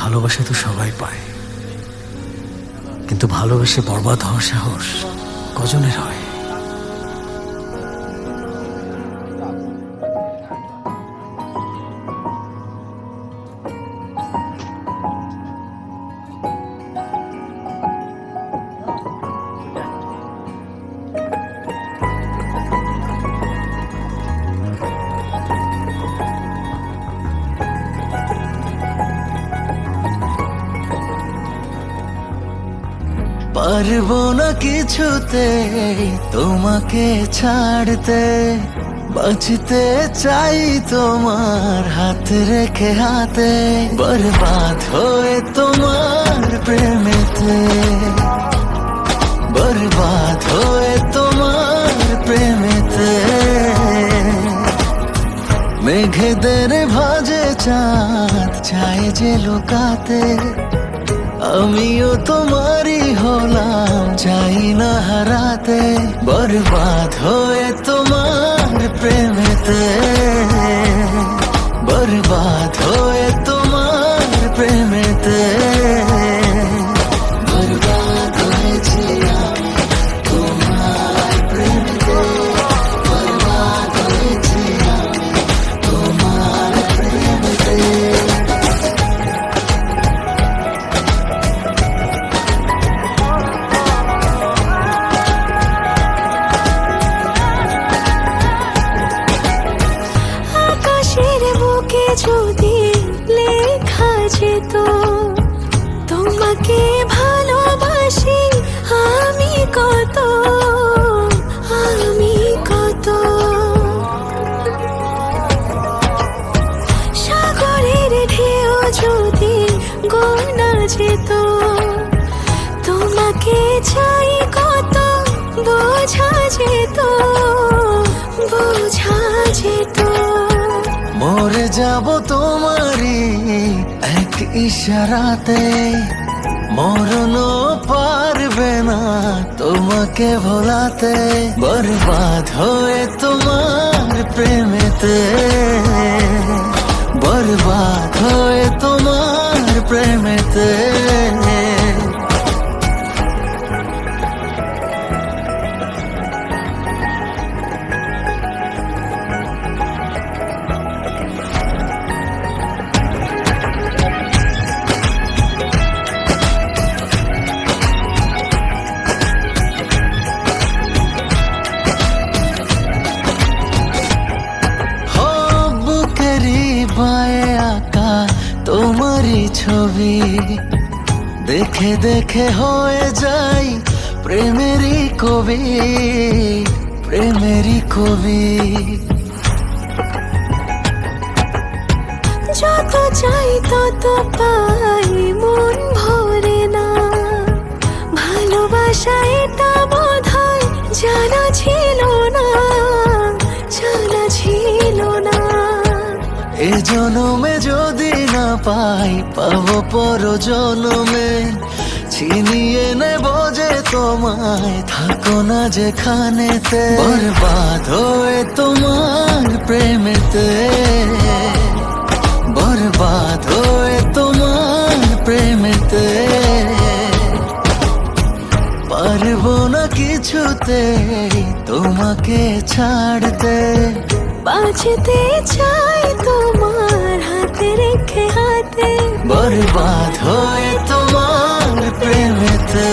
ভালোবাসা তো সবাই পায়, কিন্তু ভালোবেসে বরবাদ হওয়ার সাহস কজনের হয়? পারবো না কিছুতে তোমাকে ছাড়তে, বাঁচতে চাই তোমার হাত রেখে হাতে, বরবাদ হয়ে তোমার প্রেমেতে, বরবাদ হয়ে তোমার প্রেমেতে। মেঘেদের ভাজে চাঁদ চায় যে লুকাতে, আমিও তোমারই হলাম চাই না হারাতে, বরবাদ হয়ে তোমার প্রেমেতে, বরবাদ হয়ে তোমার প্রেমেতে। বরবাদ হয়েছি আমি তোমার প্রেমেতে, বরবাদ হয়েছি আমি তোমার প্রেমেতে। যদি লেখা যেত তোমাকে ভালোবাসি আমি কত, আমি কত। সাগরের ঢেউ যদি গোনা যেত তোমাকে চাই কত, বোঝা যেত, বোঝা যেত। মরে যাব তোমারই এক ইশারাতে, মরণ পারবে না তোমাকে ভোলাতে, বরবাদ হয়ে তোমার প্রেমেতে, বরবাদ হয়ে তোমার প্রেমেতে। বায়ে আঁকা তোমারই ছবি দেখে দেখে হয়ে যাই প্রেমেরই কবি, প্রেমেরই কবি। যত চাই তত পাই মন ভরে না, ভালোবাসা এটা বোধহয় জানা ছিল না, জানা ছিল না। এ জনমে যদি না পাই পাবো পর জনমে, ছিনিয়ে নেব যে তোমায় থাকো না যেখানেতে, বরবাদ হয়ে তোমার প্রেমেতে, বরবাদ হয়ে তোমার প্রেমেতে। পারবো না কিছুতে তোমাকে ছাড়তে, বাঁচতে চাই তোমার হাতে রেখে হাতে, বরবাদ হয়ে তোমার প্রেমেতে।